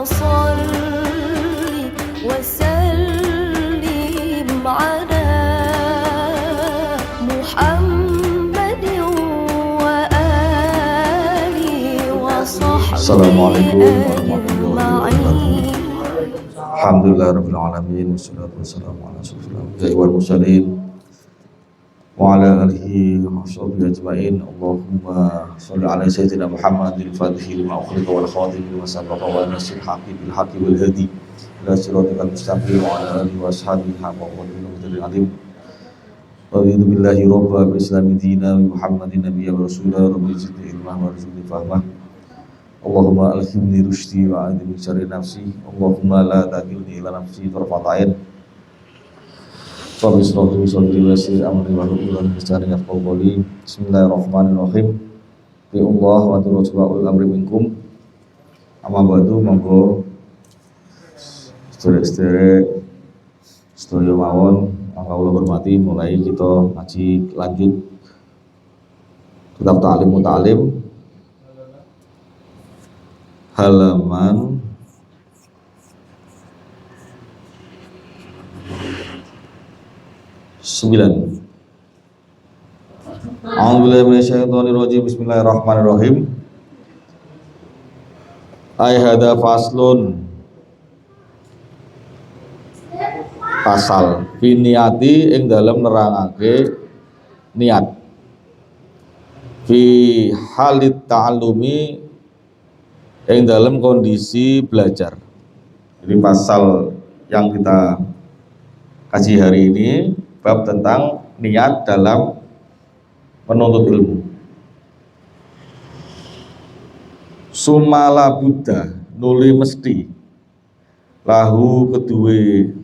صل وسلم على محمد وآله وصحبه Assalamualaikum warahmatullahi wabarakatuh. Alhamdulillahirabbil alamin wassalatu wassalamu ala asyrofil anbiya'i wal mursalin wa ala alihi wa sahbihi ajmain. Allahumma shalli ala sayyidina Muhammadil fatihil lima ughliqa wal khatimi lima sabaqa wa nasir haqqi bil haqqi wal hadi ila siratal mustaqim wa ala alihi wa sahbihi haqqa qadrihi alim. A'udzu billahi rabbil islami dina wa Muhammadin nabiyya wa rasulah rabbil zidni ilmah wa rizqni fahmah. Allahumma alhimni rushdi wa a'udzu min syarri nafsi. Allahumma la takilni ila nafsi tarfata ain. Wa bismillahirrahmanirrahim sadri wa yassir amri wa hlul 'uqdatam min lisani yafqahu qawli. Bismillahirrahmanirrahim. Bi Allah wa rasulul amri minkum. Amma ba'du, monggo sedherek-sedherek sedaya mawon kang kula hormati, mulai kita ngaji lanjut kitab Ta'lim Muta'allim halaman 9. A'udzubillahi minasyaitonir rajim. Bismillahirrahmanirrahim. Ai hada faslun, pasal fi niati ing dalem nerangake niat fi halit ta'allumi ing dalam kondisi belajar. Jadi pasal yang kita kaji hari ini bab tentang niat dalam menuntut ilmu. Sumala Buddha nuli mesti lahu kedue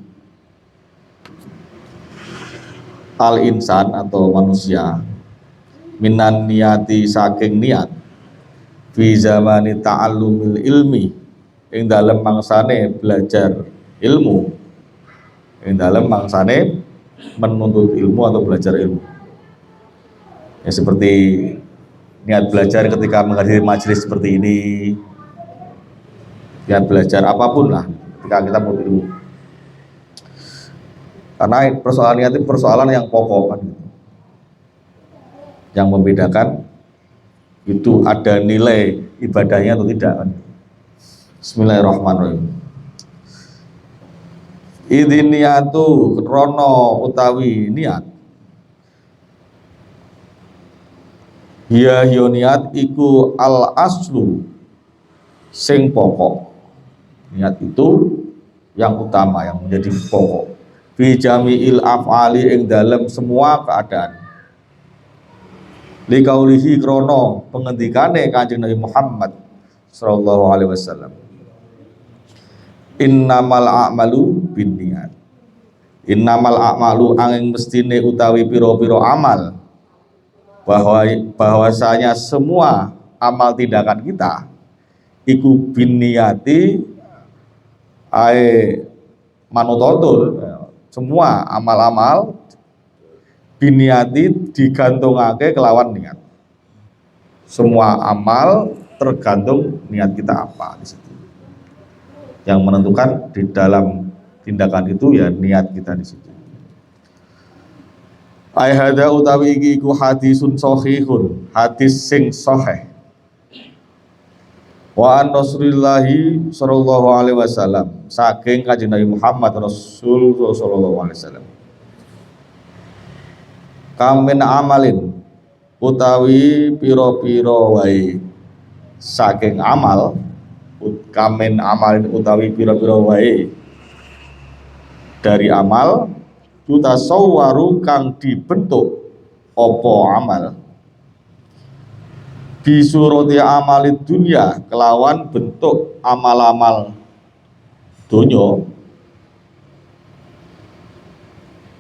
al insan atau manusia minan niati saking niat fi zamani ta'allumil ilmi ing dalem mangsane belajar ilmu, ing dalem mangsane menuntut ilmu atau belajar ilmu. Ya, seperti niat belajar ketika menghadiri majelis seperti ini, niat belajar apapun lah ketika kita menuntut ilmu. Karena persoalan niat itu persoalan yang pokok kan, yang membedakan itu ada nilai ibadahnya atau tidak kan. Bismillahirrahmanirrahim. Idin niatu rono utawi niat, hiya niat iku al aslu sing pokok. Niat itu yang utama, yang menjadi pokok fi jami'il af'ali ing dalam semua keadaan. Li kaulihi krono pengendikane Kanjeng Nabi Muhammad sallallahu alaihi wasallam, innamal a'malu binniyat. Innamal a'malu angin mestine utawi piro-piro amal, bahwasanya semua amal tindakan kita iku binniyati ae manutotul. Semua amal-amal binniyati digantungake kelawan niat. Semua amal tergantung niat kita apa di situ. Yang menentukan di dalam tindakan itu ya niat kita di situ. Ai hada utawi iki iku hadisun sahihun, hadis sing sahih. Wa an Rasulillahi sallallahu alaihi wasallam, saking Kanjeng Nabi Muhammad Rasul sallallahu alaihi wasallam. Kamin amalin utawi piro-piro wae saking amal, kamin amalin utawi piro-piro wae dari amal, tutasawwaru kang dibentuk opo amal, bisurati amalid dunya kelawan bentuk amal-amal donya,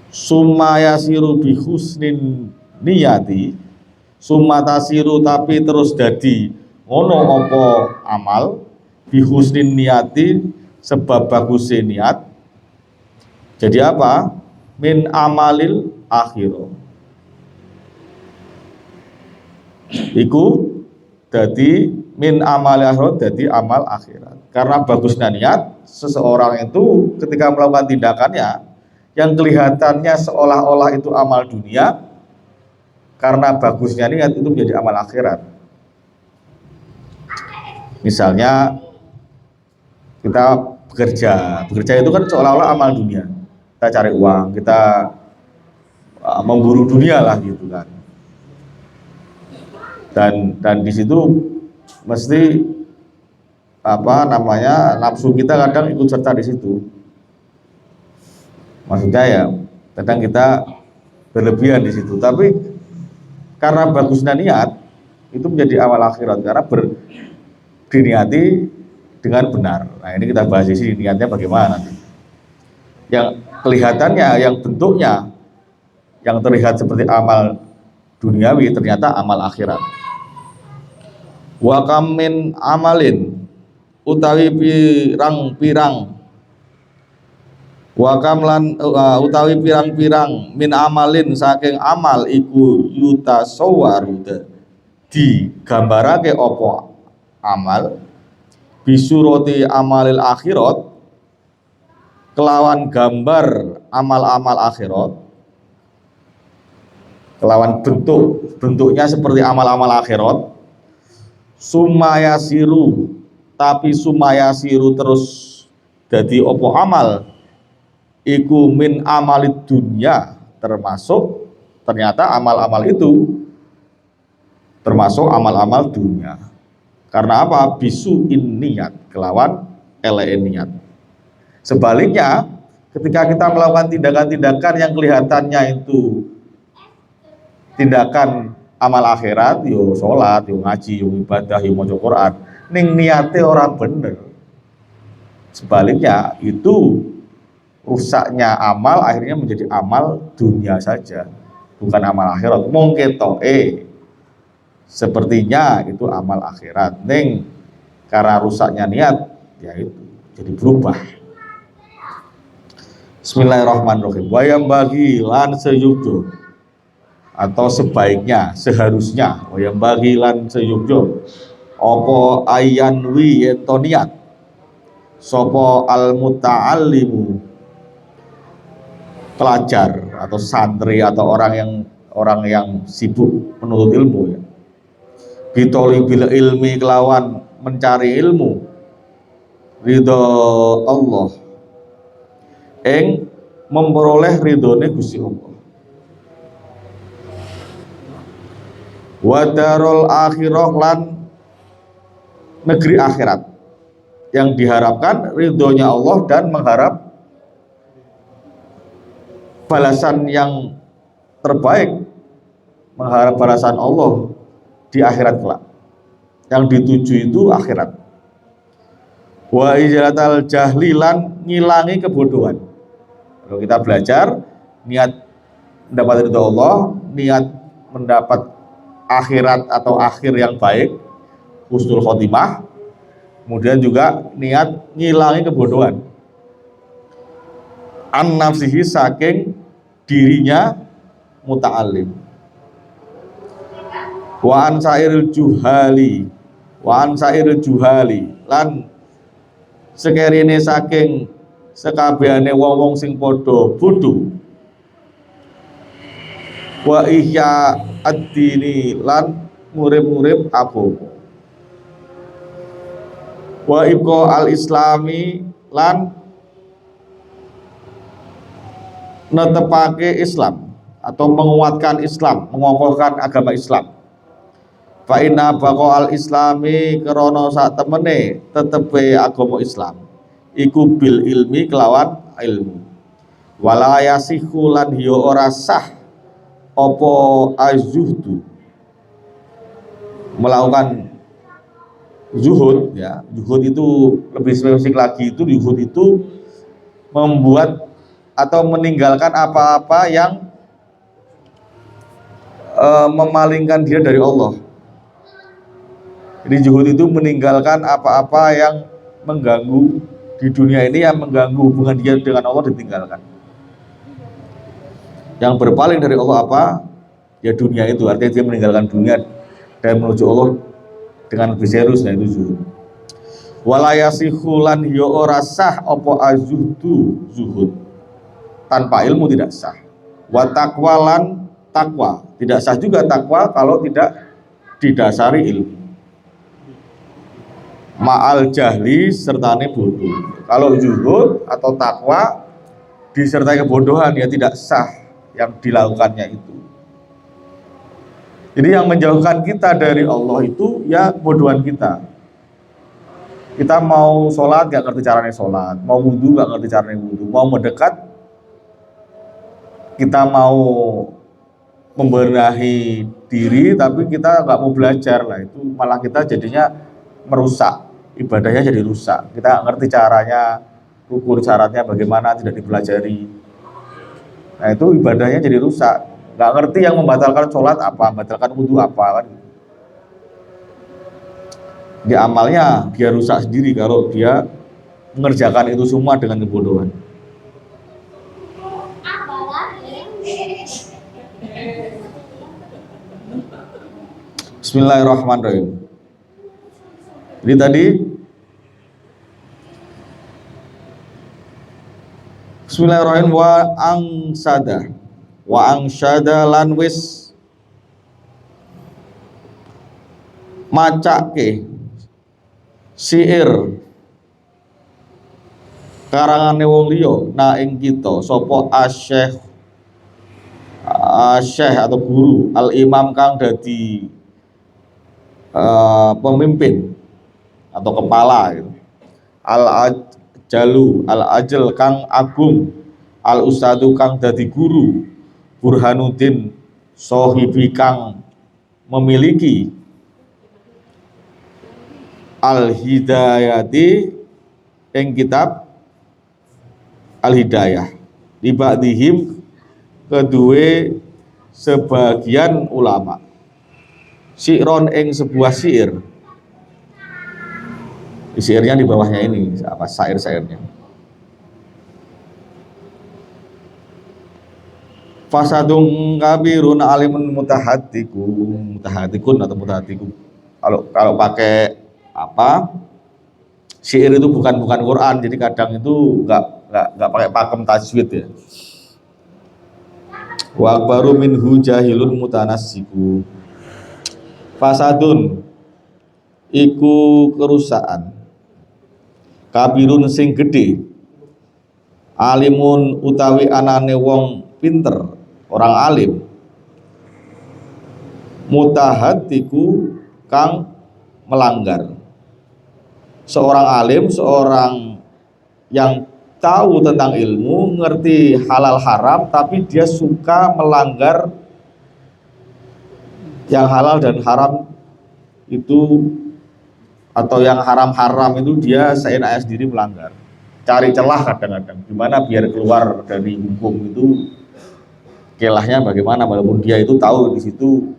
sumaya siru bihusnin niyati, sumatasiru tapi terus dadi ngono apa amal, bihusnin niyati sebab bagusnya niat. Jadi apa? Min amalil akhirah, iku dadi min amal akhirat jadi amal akhirat. Karena bagusnya niat, seseorang itu ketika melakukan tindakannya yang kelihatannya seolah-olah itu amal dunia, karena bagusnya niat itu menjadi amal akhirat. Misalnya kita bekerja itu kan seolah-olah amal dunia. Kita cari uang, kita memburu dunia lah gitu kan. Dan di situ mesti nafsu kita kadang ikut serta di situ. Maksudnya ya kadang kita berlebihan di situ. Tapi karena bagusnya niat itu menjadi amal akhirat karena diniati dengan benar. Nah ini kita bahas di sini niatnya bagaimana nanti. Yang kelihatannya, yang bentuknya, yang terlihat seperti amal duniawi ternyata amal akhirat. Wa kam min amalin utawi pirang-pirang wa kam lan utawi pirang-pirang min amalin saking amal iku yutasawwaru digambarake apa amal bisurati amalil akhirat kelawan gambar amal-amal akhirat, kelawan bentuknya seperti amal-amal akhirat, sumayasiru tapi sumayasiru terus jadi opo amal iku min amalid dunya, termasuk ternyata amal-amal itu termasuk amal-amal dunia. Karena apa? Bisu in niat, kelawan ele niat. Sebaliknya ketika kita melakukan tindakan-tindakan yang kelihatannya itu tindakan amal akhirat, yo sholat, yo ngaji, yo ibadah, yo maca Quran, ning niate orang bener. Sebaliknya itu rusaknya amal akhirnya menjadi amal dunia saja, bukan amal akhirat. Mungkin sepertinya itu amal akhirat, ning karena rusaknya niat, ya itu jadi berubah. Bismillahirrahmanirrahim. Wayam bagi lan seyugdo atau sebaiknya, seharusnya wayam bagi lan seyugdo opo ayanwi ento niat sopo al muta'allimu pelajar atau santri atau orang yang sibuk menuntut ilmu ya. Bitoli bil ilmi kelawan mencari ilmu ridho Allah memperoleh ridhone Gusti Allah. Wa darul akhirah lan negeri akhirat yang diharapkan ridhonya Allah dan mengharap balasan yang terbaik, mengharap balasan Allah di akhirat kelak. Yang dituju itu akhirat. Wa ijratal jahlilan ngilangi kebodohan. Kalau kita belajar niat mendapat ridho Allah, niat mendapat akhirat atau akhir yang baik, husnul khotimah, kemudian juga niat ngilangi kebodohan. An nafsihi saking dirinya muta'alim. Wa an sairil juhali, lan sekerine saking sekabehane wong-wong sing padha bodho. Wa ihya ad-dini lan murid-murid agama. Wa ibqa al-islami lan netepake Islam atau menguatkan Islam, mengokohkan agama Islam. Fa inna baqa al-islami krana sak temene tetepe agama Islam iku bil ilmi kelawan ilmu. Wala yasihu lan hiya ora sah apa azzuhdu melakukan zuhud ya. Zuhud itu lebih spesifik lagi, itu zuhud itu membuat atau meninggalkan apa-apa yang memalingkan dia dari Allah. Jadi zuhud itu meninggalkan apa-apa yang mengganggu di dunia ini, yang mengganggu hubungan dia dengan Allah ditinggalkan. Yang berpaling dari Allah apa? Ya dunia itu, artinya dia meninggalkan dunia dan menuju Allah dengan lebih serius, nah itu zuhud. Walayasihu lan yo ora sah apa azuhdu zuhud, tanpa ilmu tidak sah. Wa taqwalan takwa, tidak sah juga takwa kalau tidak didasari ilmu. Ma'al jahli sertane bodoh. Kalau zuhud atau takwa disertai kebodohan ya tidak sah yang dilakukannya itu. Jadi yang menjauhkan kita dari Allah itu ya kebodohan kita. Kita mau sholat gak ngerti caranya sholat, mau wudhu gak ngerti caranya wudhu, mau mendekat, kita mau membenahi diri tapi kita gak mau belajar, lah itu malah kita jadinya merusak, ibadahnya jadi rusak. Kita gak ngerti caranya, rukun syaratnya bagaimana tidak dipelajari. Nah itu ibadahnya jadi rusak. Gak ngerti yang membatalkan sholat apa, membatalkan wudhu apa kan. Di amalnya dia rusak sendiri kalau dia mengerjakan itu semua dengan kebodohan. Bismillahirrahmanirrahim. Jadi tadi Bismillahirrahmanirrahim. Wa angsyada lan wis macake syair karangane wong liya na ing kita sapa asyekh atau guru al imam kang dadi pemimpin atau kepala gitu. Al ajal kang agung, al ustadu kang dadi guru, Burhanuddin sahibi kang memiliki Al-Hidayati ing kitab Al-Hidayah dibadihim kedua sebagian ulama syi'ron ing sebuah syair. Syairnya di bawahnya ini apa syair-syairnya. Fasadung kabirun alimun mutahadikun atau mutahadikun. Kalau pakai apa syair itu bukan Quran, jadi kadang itu nggak pakai pakem tajwid ya. Wa akbaru minhu jahilun mutanassiku. Fasadun iku kerusakan, kabirun sing gede, alimun utawi anane wong pinter, orang alim, mutahaddiku kang melanggar. Seorang alim, seorang yang tahu tentang ilmu, ngerti halal haram, tapi dia suka melanggar yang halal dan haram itu, atau yang haram-haram itu dia seenaknya sendiri melanggar. Cari celah kadang-kadang, gimana biar keluar dari hukum itu, kelahnya bagaimana, walaupun dia itu tahu di situ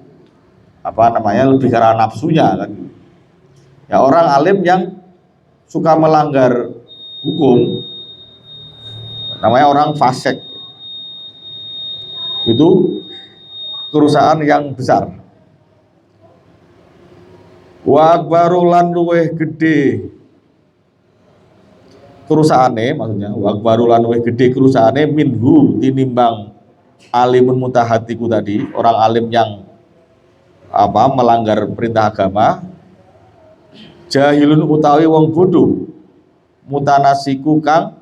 apa namanya lebih karena nafsunya kan. Ya orang alim yang suka melanggar hukum namanya orang fasik. Itu kerusakan yang besar. Wa akbaru lan luweh gede kerusakane, maksudnya wa akbaru lan luweh gede kerusakane minhu tinimbang alimun mutahatiku tadi, orang alim yang apa melanggar perintah agama, jahilun utawi wong bodoh, mutanasiku kang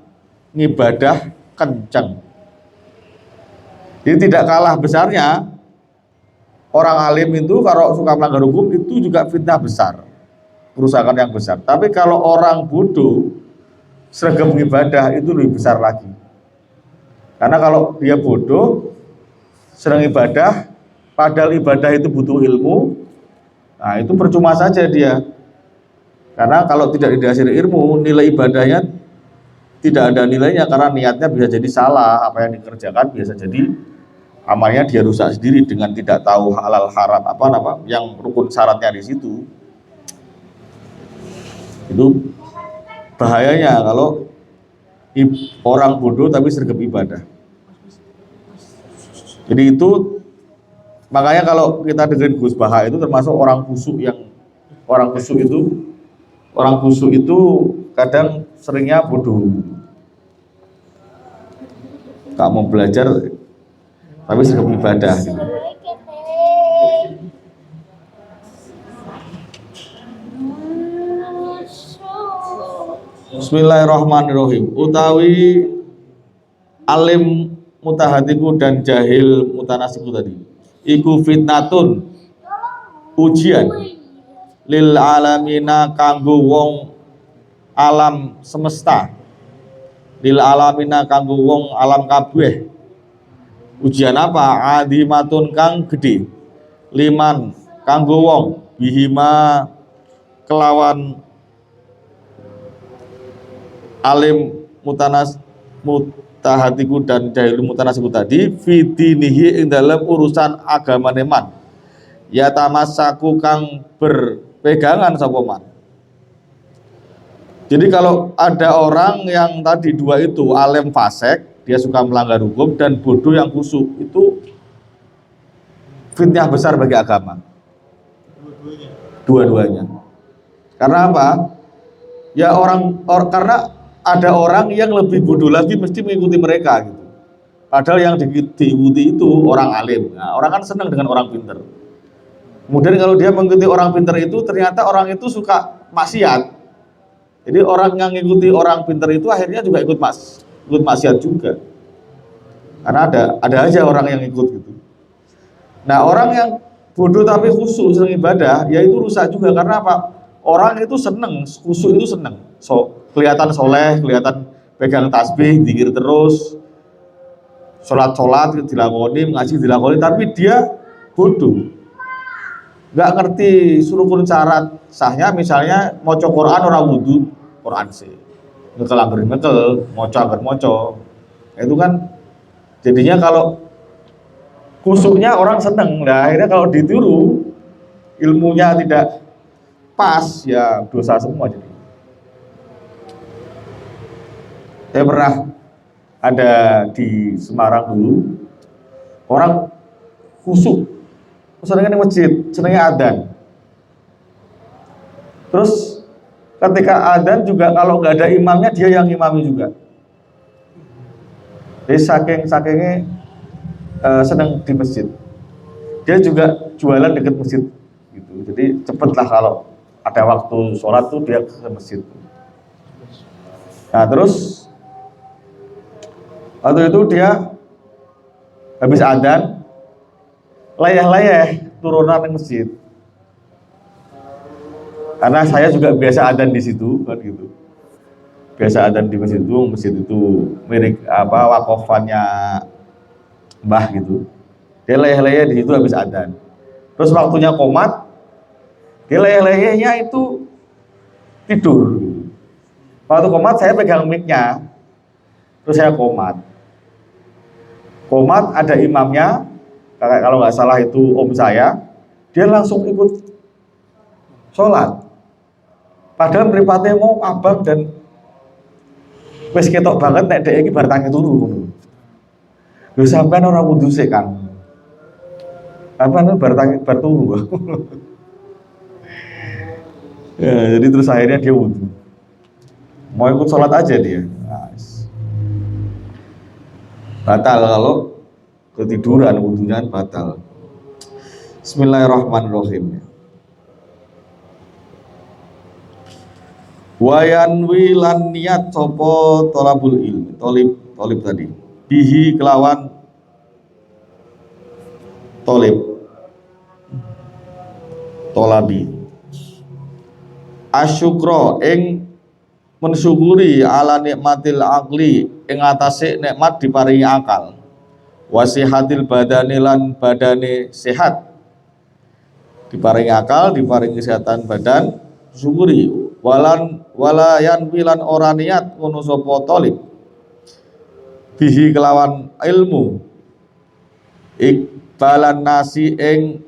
ngibadah kenceng. Jadi tidak kalah besarnya orang alim itu kalau suka melanggar hukum itu juga fitnah besar, kerusakan yang besar. Tapi kalau orang bodoh seragam ibadah itu lebih besar lagi. Karena kalau dia bodoh sedang ibadah, padahal ibadah itu butuh ilmu, nah itu percuma saja dia. Karena kalau tidak didasari ilmu, nilai ibadahnya tidak ada nilainya, karena niatnya bisa jadi salah, apa yang dikerjakan bisa jadi amalnya dia rusak sendiri dengan tidak tahu halal haram apa yang rukun syaratnya di situ. Itu bahayanya kalau orang bodoh tapi sergap ibadah. Jadi itu makanya kalau kita dengerin Gus Baha itu termasuk orang khusyuk yang orang khusyuk itu kadang seringnya bodoh, gak mau belajar tapi sering ibadah gitu. Bismillahirrahmanirrahim. Utawi alim mutahatiku dan jahil mutanasiku tadi iku fitnatun, ujian, lil alamina kanggo wong alam semesta, lil alamina kanggo wong alam kabeh. Ujian apa? Adimatun kang gede, liman kanggo wong bihima kelawan alim mutahatiku dan jahil mutanasiku tadi fidinihi ing dalam urusan agama neman ya tamasaku kang berpegangan sapa man. Jadi kalau ada orang yang tadi dua itu, alim fasik, dia suka melanggar hukum, dan bodoh yang khusyuk, itu fitnah besar bagi agama. Dua-duanya. Karena apa? Ya karena ada orang yang lebih bodoh lagi mesti mengikuti mereka gitu. Padahal yang diikuti itu orang alim. Nah, orang kan senang dengan orang pintar. Kemudian kalau dia mengikuti orang pintar itu, ternyata orang itu suka maksiat. Jadi orang yang mengikuti orang pintar itu akhirnya juga ikut maksiat juga. Karena ada aja orang yang ikut gitu. Nah, orang yang bodoh tapi khusyuk sering ibadah, ya itu rusak juga. Karena apa? Orang itu seneng, khusyuk itu seneng. Kelihatan soleh, kelihatan pegang tasbih, zikir terus, sholat dilakoni, ngaji dilakoni, tapi dia bodoh, nggak ngerti rukun syarat sahnya. Misalnya maca Quran orang wudu, Quran sih ngekel, moco, itu kan jadinya kalau khusyuknya orang seneng. Nah, akhirnya kalau ditiru ilmunya tidak pas, ya dosa semua. Jadi saya pernah ada di Semarang dulu, orang khusyuk, senengnya di masjid, senengnya adzan. Terus ketika adzan juga kalau nggak ada imamnya, dia yang imami juga. Jadi sakingnya seneng di masjid, dia juga jualan dekat masjid gitu. Jadi cepetlah kalau ada waktu sholat tuh dia ke masjid. Nah terus waktu itu dia habis adzan layah-layah turunan di masjid. Karena saya juga biasa adzan di situ kan gitu. Biasa adzan di masjid itu milik wakofannya Mbah gitu. Dia layah-layah di situ habis adzan. Terus waktunya qomat, dia layah-layahnya itu tidur. Waktu qomat saya pegang mic-nya. Terus saya qomat ada imamnya, kalau nggak salah itu om saya, dia langsung ikut sholat. Padahal mripate mau abang dan wis ketok banget nek dhek iki bar tangi turu ngono. Lho sampean ora wudu sik kan. Apa bar turu. Ya, jadi terus akhirnya dia wudu. Mau ikut sholat aja dia. Batal kalau ketiduran, wudunya batal. Bismillahirrahmanirrahim. Wayanwi lan niat sopo tolabul ilmi, tolib tadi. Bihi kelawan tolabi. Asyukro ing mensyukuri ala nikmatil aqli ing atase nikmat diparingi akal, wasihatil badani lan badane sehat, diparingi akal, diparingi kesehatan badan, syukuri. Walayan wilan ora niat ngono sapa talib bihi kelawan ilmu ikbalan nasi ing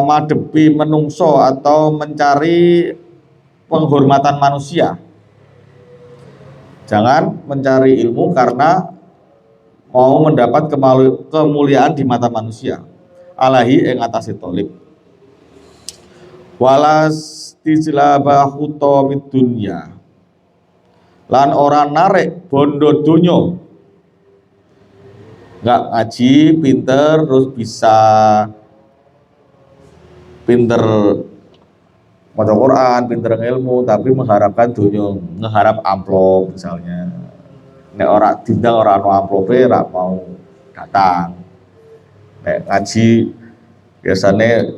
madepi menungso atau mencari penghormatan manusia. Jangan mencari ilmu karena mau mendapat kemuliaan di mata manusia. Alahi ing atase thalib. Walas tijlabahu tamid dunya, lan ora narik bondo donya. Enggak ngaji pinter terus bisa pinter maca Quran, pinter ilmu, tapi mengharapkan dunia, mengharap amplop misalnya. Nek ora dindang ora ono amplope ora mau datang. Nek ngaji biasanya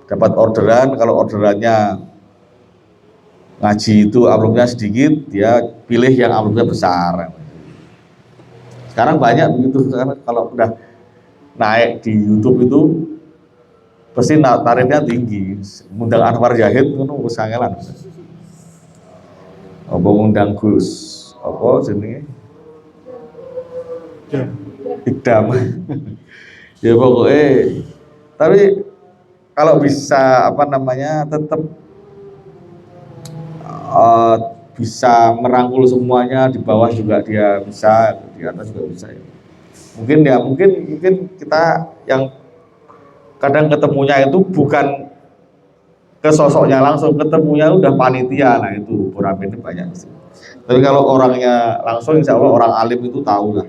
dapat orderan, kalau orderannya ngaji itu amplopnya sedikit, dia pilih yang amplopnya besar. Sekarang banyak begitu, karena kalau udah naik di YouTube itu pasti tarifnya tinggi. Ngundang Anwar Zahid itu wis kangelan. Apa ngundang Gus apa jenenge? Idam. Ya pokoknya, tapi kalau bisa apa namanya tetap bisa merangkul semuanya, di bawah juga dia bisa, di atas juga bisa ya. Mungkin kita yang kadang ketemunya itu bukan ke sosoknya langsung, ketemunya udah panitia, nah itu Buramin itu banyak sih. Tapi kalau orangnya langsung, insya Allah orang alim itu tahu lah.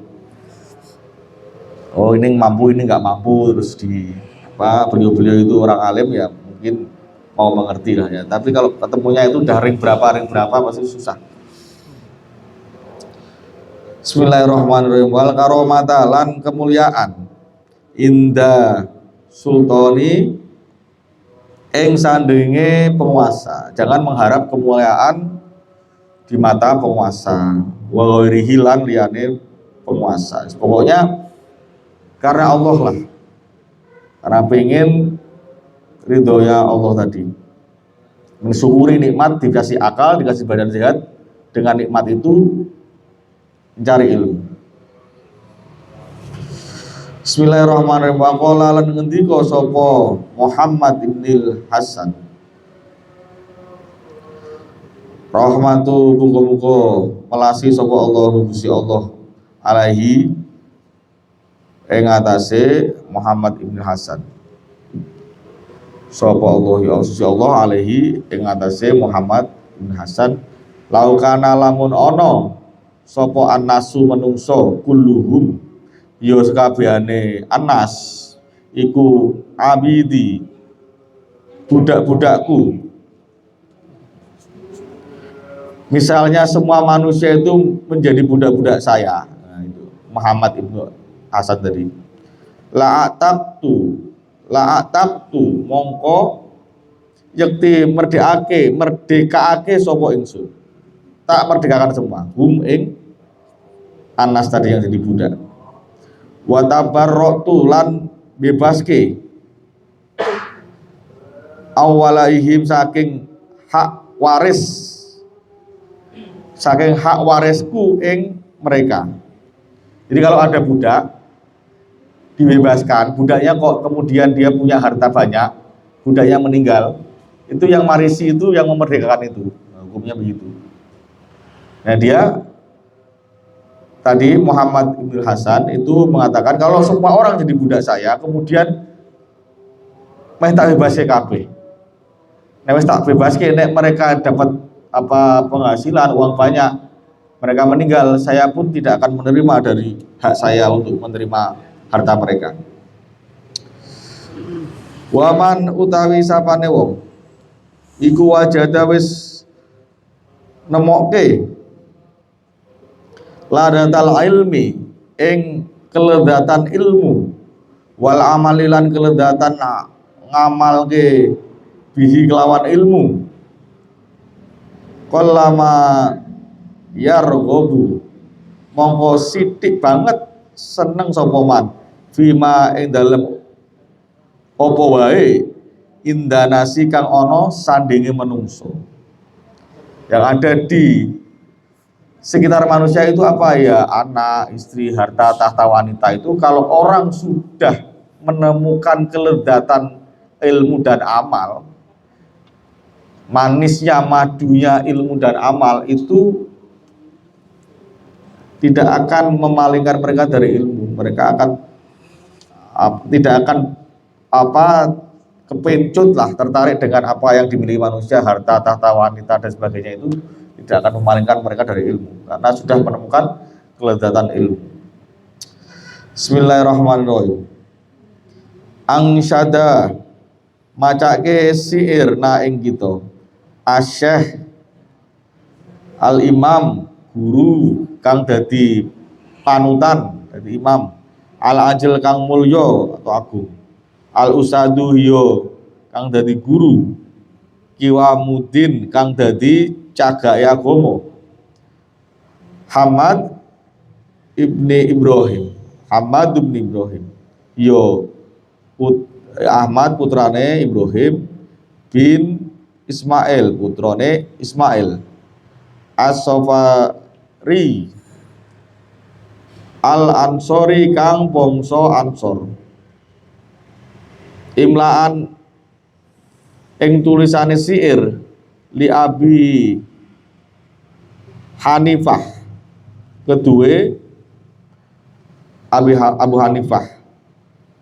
Oh ini mampu, ini nggak mampu, terus di apa beliau-beliau itu orang alim ya mungkin mau mengerti lah ya. Tapi kalau ketemunya itu udah ring berapa pasti susah. Bismillahirrahmanirrahim. Wal karomata lan kemuliaan inda sultani ing sandinge penguasa. Jangan mengharap kemuliaan di mata penguasa. Wa ghairihi lan liyane penguasa. Pokoknya karena Allah lah. Karena pengen ridhonya Allah tadi. Mensyukuri nikmat, dikasih akal, dikasih badan sehat, dengan nikmat itu mencari ilmu. Bismillahirrahmanirrahim. Wa qala lan ngendika sapa Muhammad ibnil Hasan. Rahmatu muga-muga melasi sapa Allah Gusti Allah alaihi ing atase Muhammad ibnil Hasan. Sapa Allah ya Gusti Allah alaihi ing atase Muhammad ibn Hasan, laukana lamun ana sapa annasu menungso kulluhum ya sekabehane anas iku abidi budak-budakku. Misalnya semua manusia itu menjadi budak-budak saya. Nah, itu Muhammad ibnu Hasan tadi. La'ataktu mongko yakti merdekaake sapa ingsun. Tak merdekakan semua. Hum ing anas tadi yang jadi budak. Wa tabarratu lan bebaske awalaihim saking hak warisku ing mereka. Jadi kalau ada budak dibebaskan, budaknya kok kemudian dia punya harta banyak, budaknya meninggal, itu yang marisi itu yang memerdekakan itu. Nah, hukumnya begitu. Nah dia tadi Muhammad ibn Hasan itu mengatakan kalau semua orang jadi budak saya, kemudian meh tak bebas kabeh. Nek wis tak bebas nek mereka dapat apa penghasilan uang banyak, mereka meninggal, saya pun tidak akan menerima dari hak saya untuk menerima harta mereka. Waman utawi sapane wong iku wajada wis nemokke ladatal ilmi ing keledatan ilmu wal amalilan keledatan ngamalke bihi kelawan ilmu qallama yarghabu mongko sithik banget seneng sapa man fima ing dalem apa wae indanasi kang ana sandinge menungso. Yang ada di sekitar manusia itu apa ya, anak, istri, harta, tahta, wanita. Itu kalau orang sudah menemukan kelezatan ilmu dan amal, manisnya, madunya ilmu dan amal itu tidak akan memalingkan mereka dari ilmu. Mereka akan tidak akan kepencut lah, tertarik dengan apa yang dimiliki manusia, harta, tahta, wanita dan sebagainya, itu tidak akan memalingkan mereka dari ilmu karena sudah menemukan kelezatan ilmu. Bismillahirrahmanirrahim. Angsyada macake siir na ing kita asyekh al imam guru kang dadi panutan, dadi imam, al ajil kang mulya atau agung, al usadu yo kang dadi guru, kiwamudin kang dadi cagake agama, Hamad ibni Ibrahim, Hamad ibni Ibrahim yo Ahmad putrane Ibrahim bin Ismail putrane Ismail As-Safari Al-Ansori kang bangsa Ansor. Imlaan ing tulisane syair li Abi Hanifah kedue Abu Hanifah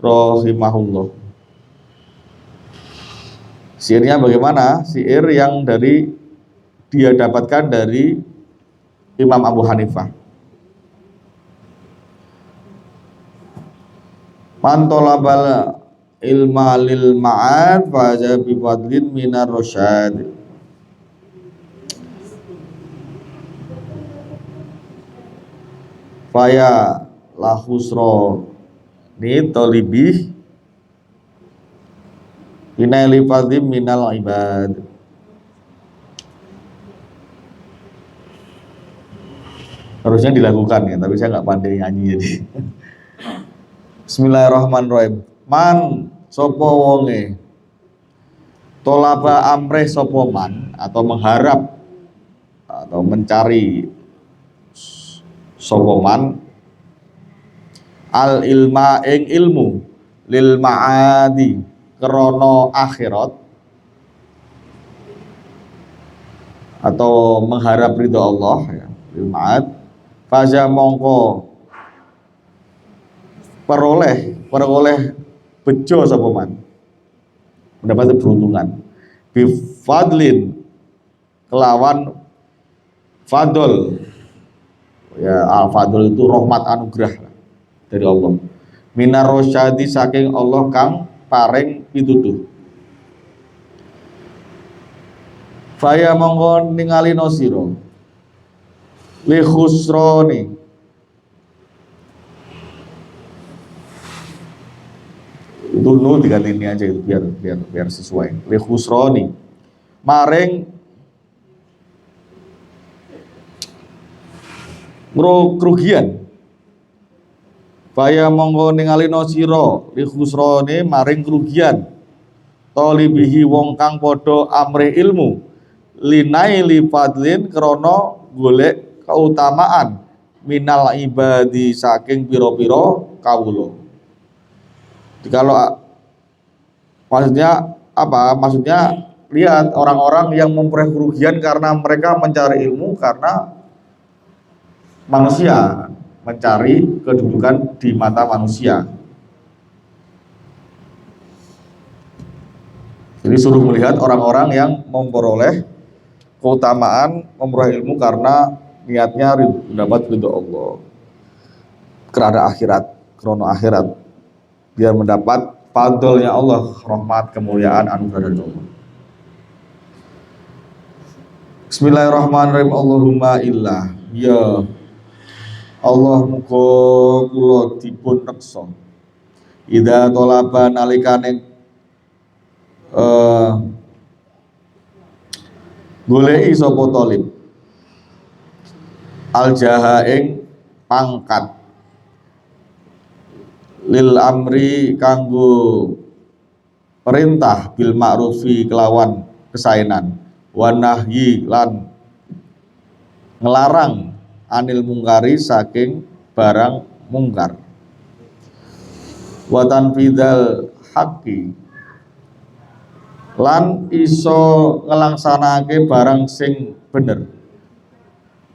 rahimahullah. Syairnya bagaimana? Syair yang dia dapatkan dari Imam Abu Hanifah. Man talabal ilma lil ma'ad faza bi fadlin minar rasyad. Faya lahusra ni talibih inaili fadlim minal ibad. Harusnya dilakukan ya, tapi saya nggak pandai nyanyi jadi. Bismillahirrahmanirrahim. Man sopo wonge tolaba amreh sopo man, atau mengharap atau mencari sopo man al ilma ing ilmu lil ma'adi krono akhirat, atau mengharap ridho Allah ya, lil ma'ad, faza mongko peroleh bejo sapa man, mendapat keberuntungan, bifadlin kelawan fadl ya, al fadl itu rahmat anugerah dari Allah, minar rosyadi saking Allah kang paring pituduh. Faya mongko ningali sira li khusroni itu nu diganti ini aja itu biar sesuai. Li khusroni maring kerugian. Faya mongko ningali sira li khusroni maring kerugian, talibihi wong kang padha amre ilmu, linai li fadlin krana golek keutamaan, minal ibadi saking pira-pira kawula. Kalau maksudnya apa? Maksudnya lihat orang-orang yang memperoleh kerugian karena mereka mencari ilmu, karena manusia mencari kedudukan di mata manusia. Jadi suruh melihat orang-orang yang memperoleh keutamaan, memperoleh ilmu karena niatnya mendapat ridho Allah, kerana akhirat, krono akhirat, biar mendapat fadlnya Allah, rahmat, kemuliaan, anugerah dari Allah. Bismillahirrahmanirrahim. Allahumma illah ya Allah, muga kula dipun reksa ida tolaba nalikane goleki sapa talib al jaha ing pangkat, lil amri kanggo perintah, bil ma'rufi kelawan kesaenan, wa nahyi lan ngelarang, anil mungkari saking barang mungkar, wa tanfidal haqqi lan iso ngelaksanake barang sing bener,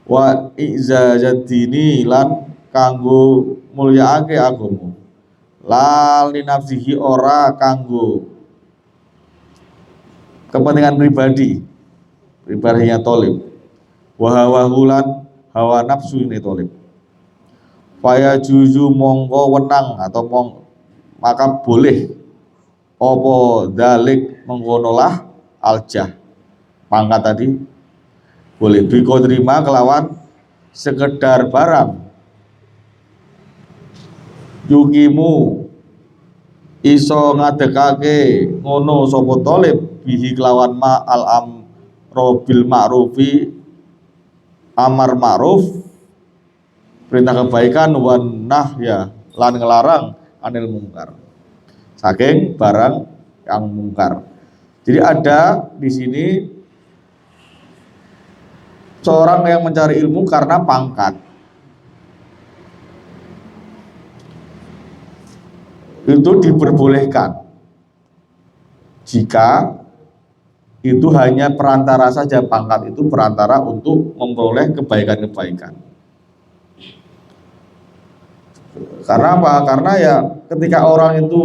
wa izazatini lan kanggo mulyaake agama, lal li nafsihi ora kanggo kepentingan pribadinya tolib, wahawahulan hawa nafsu ini tolib. Faya juzu mongko wenang atau maka boleh opo dalik mengkonolah aljah pangkat tadi boleh biko terima kelawan sekedar barang yukimu iso ngadekake ngono sopo tolib bihi kelawan ma al amro bil ma'rufi amar ma'ruf perintah kebaikan wan nahya lan ngelarang anil mungkar saking barang yang mungkar. Jadi ada di sini seorang yang mencari ilmu karena pangkat. Itu diperbolehkan jika itu hanya perantara saja, pangkat itu perantara untuk memperoleh kebaikan-kebaikan. Karena apa? Karena ya ketika orang itu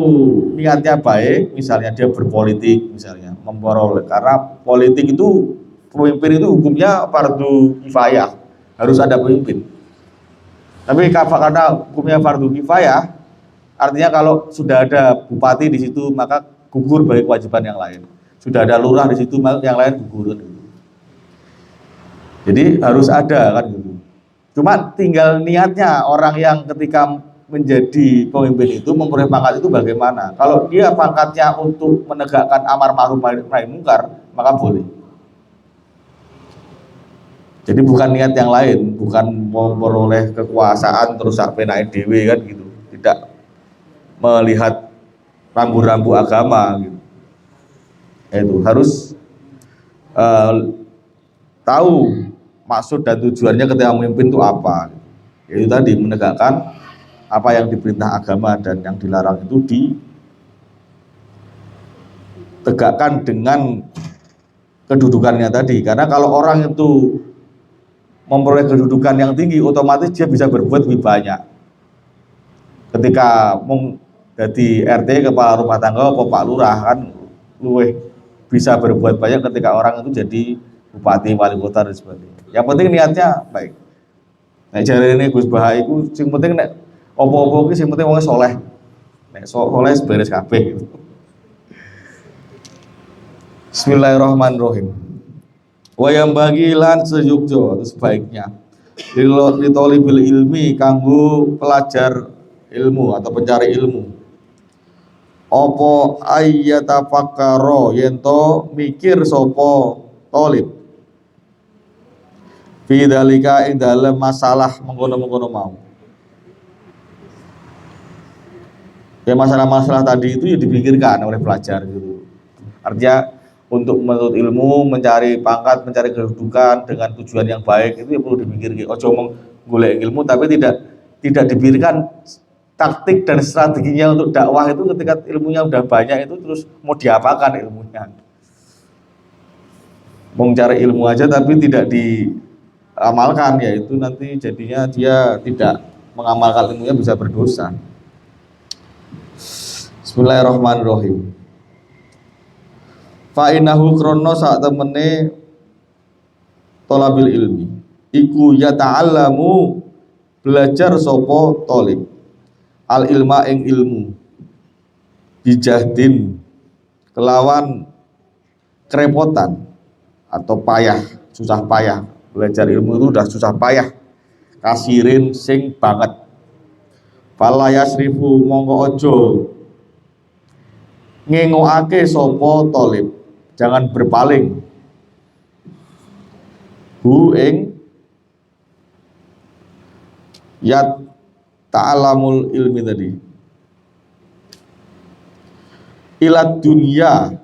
niatnya baik, misalnya dia berpolitik, misalnya memperoleh, karena politik itu pemimpin itu hukumnya fardu kifayah, harus ada pemimpin. Tapi karena hukumnya fardu kifayah, artinya kalau sudah ada bupati di situ maka gugur bagi kewajiban yang lain. Sudah ada lurah di situ maka yang lain gugur. Jadi harus ada kan gitu. Cuma tinggal niatnya orang yang ketika menjadi pemimpin itu memperoleh pangkat itu bagaimana. Kalau dia pangkatnya untuk menegakkan amar ma'ruf nahi mungkar, maka boleh. Jadi bukan niat yang lain, bukan memperoleh kekuasaan terus sampai naik dewe kan gitu. Tidak melihat rambu-rambu agama gitu. Itu harus tahu maksud dan tujuannya ketika memimpin itu apa. Yaitu tadi menegakkan apa yang diperintah agama dan yang dilarang itu ditegakkan dengan kedudukannya tadi. Karena kalau orang itu memperoleh kedudukan yang tinggi, otomatis dia bisa berbuat lebih banyak. Ketika jadi RT, kepala rumah tangga, Pak Lurah kan bisa berbuat banyak ketika orang itu jadi bupati, wali kota dan sebagainya. Yang penting niatnya baik. Nek jare ini Gus Bahai iku sing penting nek opo-opo ki sing penting wong soleh. Nek soleh beres kabeh gitu. Bismillahirrahmanirrahim. Wa yang bagi lan sejukjo atau sebaiknya li tolibil ilmi kanggo pelajar ilmu atau pencari ilmu. Opo ayyatafakkaro yento mikir sopo tolib fi dalika ing dalem masalah mengkono-mengkono mau. Ya masalah-masalah tadi itu ya dipikirkan oleh pelajar gitu. Artinya untuk menuntut ilmu, mencari pangkat, mencari kedudukan dengan tujuan yang baik itu ya perlu dipikirkan. Ojo menggolek ilmu tapi tidak dipikirkan taktik dan strateginya untuk dakwah itu ketika ilmunya udah banyak itu terus mau diapakan ilmunya. Mau cari ilmu aja tapi tidak diamalkan ya itu nanti jadinya dia tidak mengamalkan ilmunya bisa berdosa. Bismillahirrahmanirrahim. Fa innahu krono sak temene thalabil ilmi iku yata'allamu belajar sapa talib al ilma ing ilmu bijahdin kelawan kerepotan atau payah, susah payah. Belajar ilmu itu udah susah payah, kasirin sing banget. Fala yasrifu mongko ojo ngengoake sapa talib, jangan berpaling hu ing yat ta'alamul ilmi tadi ilat dunia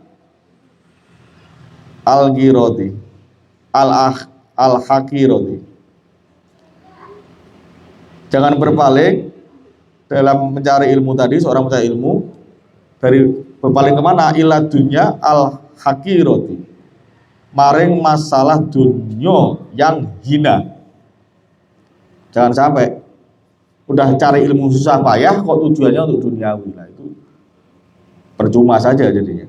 al-giroti al-hakiroti, jangan berpaling dalam mencari ilmu tadi. Seorang mencari ilmu dari berpaling kemana? Ilat dunia al-hakiroti, maring masalah dunia yang hina. Jangan sampai udah cari ilmu susah payah kok tujuannya untuk duniawi, nah itu percuma saja jadinya.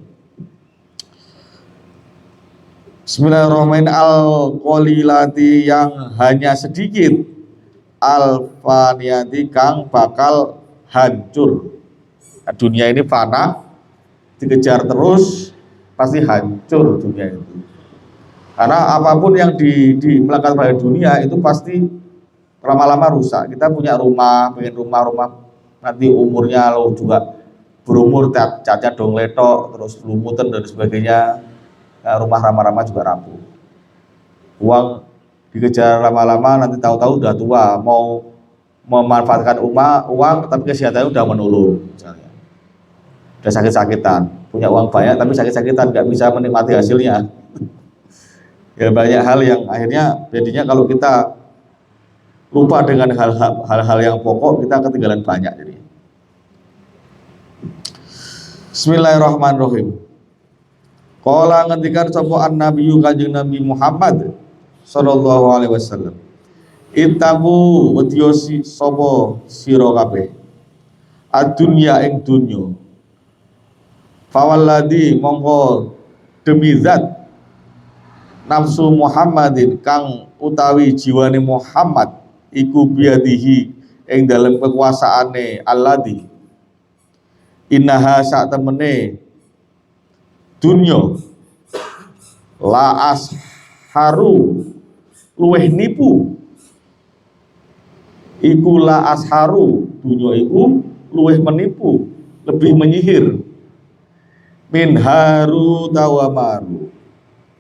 Bismillahirrahmanirrahim. Al-qalilati yang hanya sedikit, al-faniyati kang bakal hancur. Nah, dunia ini fana, dikejar terus pasti hancur dunia itu. Karena apapun yang melekat pada dunia itu pasti lama-lama rusak. Kita punya rumah, pengen rumah nanti umurnya lo juga berumur, cacat dong letok, terus lumutan dan sebagainya. Nah, rumah ramah-ramah juga rapuh. Uang dikejar lama-lama nanti tahu-tahu udah tua, mau memanfaatkan uang tapi kesehatannya udah menurun misalnya. Udah sakit-sakitan, punya uang banyak tapi sakit-sakitan, nggak bisa menikmati hasilnya. Ya banyak hal yang akhirnya jadinya kalau kita lupa dengan hal-hal yang pokok, kita ketinggalan banyak jadi. Bismillahirrahmanirrahim. Qala ngendikan sapa an-nabiyyu kanjeng Nabi Muhammad sallallahu alaihi wasallam. Ittaqu wedyosi sapa sira kabeh. Ad-dunya ing dunya. Fawalladhi mongko demi zat nafsu Muhammadin kang utawi jiwane Muhammad iku biadihi ing dalem kekuasaane alladhi. Innaha sak temene dunya la asharu luweh nipu, iku la asharu dunya iku luweh menipu, lebih menyihir min Harut wa Marut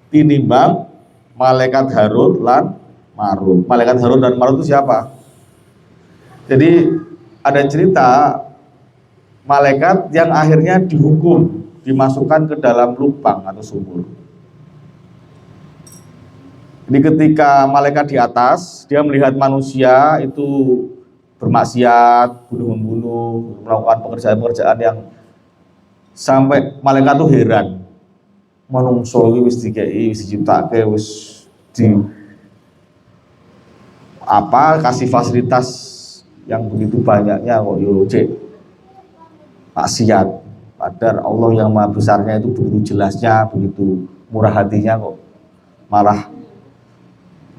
tinimbang malaikat Harut lan Marut. Malaikat Harut dan Marut itu siapa? Jadi ada cerita malaikat yang akhirnya dihukum, dimasukkan ke dalam lubang atau sumur. Jadi ketika malaikat di atas, dia melihat manusia itu bermaksiat, bunuh-membunuh, melakukan pekerjaan-pekerjaan yang sampai malaikat itu heran. Manungso iki wis dikei, wis diciptake, wis di kasih fasilitas yang begitu banyaknya kok yo cek maksiat. Padahal Allah yang maha besarnya itu begitu jelasnya, begitu murah hatinya kok malah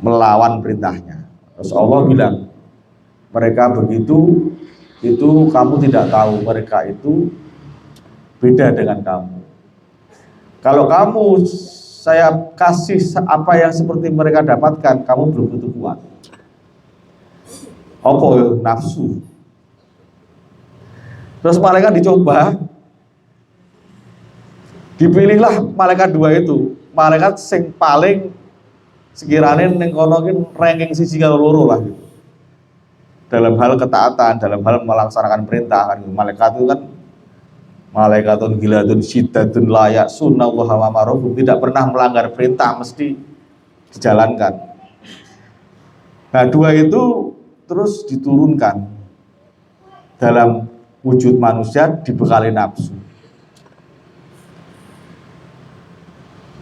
melawan perintahnya. Terus Allah bilang, mereka begitu, itu kamu tidak tahu, mereka itu beda dengan kamu. Kalau kamu saya kasih apa yang seperti mereka dapatkan, kamu belum tentu kuat. Apa nafsu. Terus malaikat dicoba, dipilihlah malaikat dua itu, malaikat sing paling sekiranya ning kono ki ranking siji karo loro lah gitu. Dalam hal ketaatan, dalam hal melaksanakan perintah kan malaikat itu kan malaikatun gilatun syiddatun layak sunnah wa ma'ruf, tidak pernah melanggar perintah, mesti dijalankan. Nah, dua itu terus diturunkan dalam wujud manusia dibekali nafsu.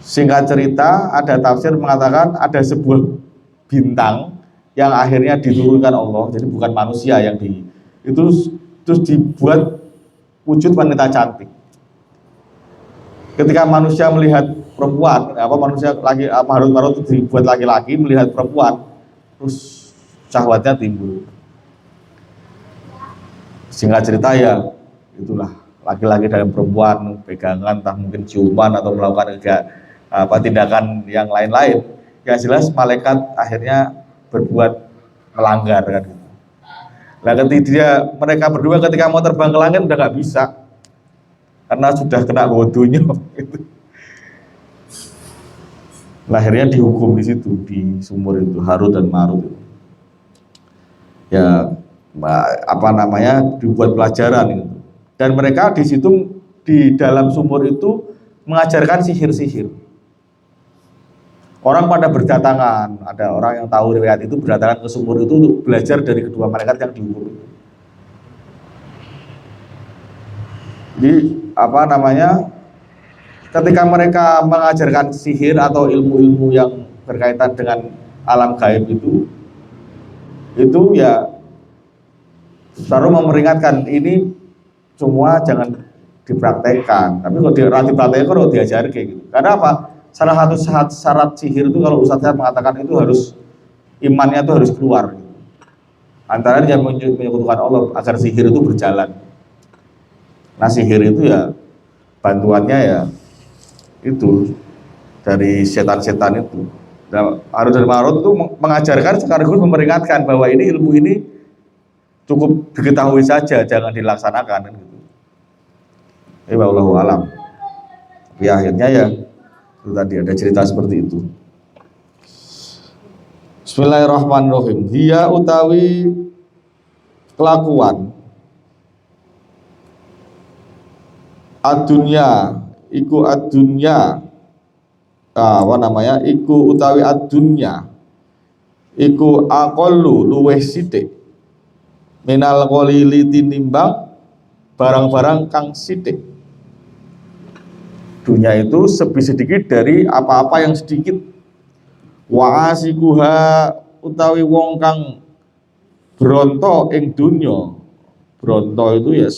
Singkat cerita, ada tafsir mengatakan ada sebuah bintang yang akhirnya diturunkan Allah, jadi bukan manusia yang itu terus dibuat wujud wanita cantik. Ketika manusia melihat perempuan, manusia lagi Harut itu dibuat laki-laki melihat perempuan, terus syahwatnya timbul. Singkat cerita ya itulah laki-laki dan perempuan pegangan, entah mungkin ciuman atau melakukan tindakan yang lain-lain. Yang jelas malaikat akhirnya berbuat melanggar kan gitu. Nah, ketika mereka berdua ketika mau terbang ke langit udah nggak bisa karena sudah kena wudunya gitu. Akhirnya dihukum di situ, di sumur itu Harut dan Marut itu. Ya dibuat pelajaran gitu. Dan mereka di situ di dalam sumur itu mengajarkan sihir-sihir. Orang pada berdatangan, ada orang yang tahu riwayat itu berdatangan ke sumur itu untuk belajar dari kedua malaikat yang dihukum itu. Jadi ketika mereka mengajarkan sihir atau ilmu-ilmu yang berkaitan dengan alam gaib itu ya selalu memperingatkan ini semua jangan dipraktekkan. Tapi kalau dipraktekkan kalau diajar kayak gitu. Karena apa? salah satu syarat sihir itu kalau Ustadznya mengatakan itu harus imannya itu harus keluar. Antara dia menyekutukan Allah agar sihir itu berjalan. Nah sihir itu ya bantuannya ya itu dari setan-setan itu. Nah, Harun dan Marut itu mengajarkan sekaligus memperingatkan bahwa ini ilmu ini cukup diketahui saja, jangan dilaksanakan. Gitu. Wallahu alam. Tapi akhirnya ya itu tadi ada cerita seperti itu. Bismillahirrahmanirrahim. Dia utawi kelakuan adunya iku adunya iku utawi adunya iku aqallu luweh sithik minal qalili tinimbang barang-barang kang sithik. Dunia itu lebih sedikit dari apa-apa yang sedikit. Wa asikuha utawi wong kang bronto ing dunya. Bronto itu ya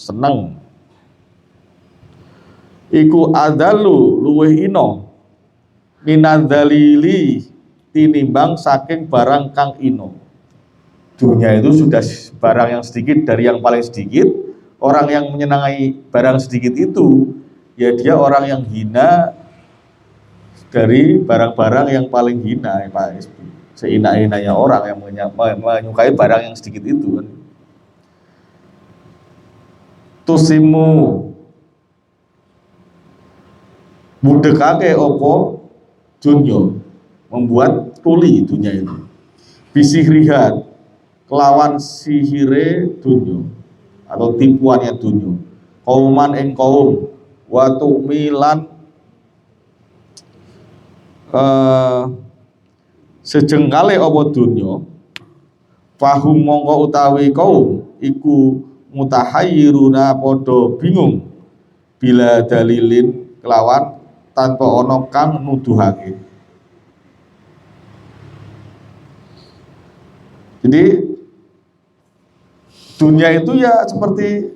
seneng. Iku adalu luweh ino minadzalili tinimbang saking barang kang ino. Dunia itu sudah barang yang sedikit dari yang paling sedikit. Orang yang menyenangi barang sedikit itu ya dia orang yang hina dari barang-barang yang paling hina, Pak. Sehina-hinanya orang yang menyukai barang yang sedikit itu kan. Tusimu mudekake opo dunya, membuat tuli dunia itu. Bisihrihat kelawan sihire dunya atau tipuannya dunya. Kauman ing kaum wa tu'milan sejengkale apa dunya fahum mongko utawi kaum iku mutahayyiruna padha bingung bila dalilin kelawan tanpa ana kang nuduhake. Jadi dunia itu ya seperti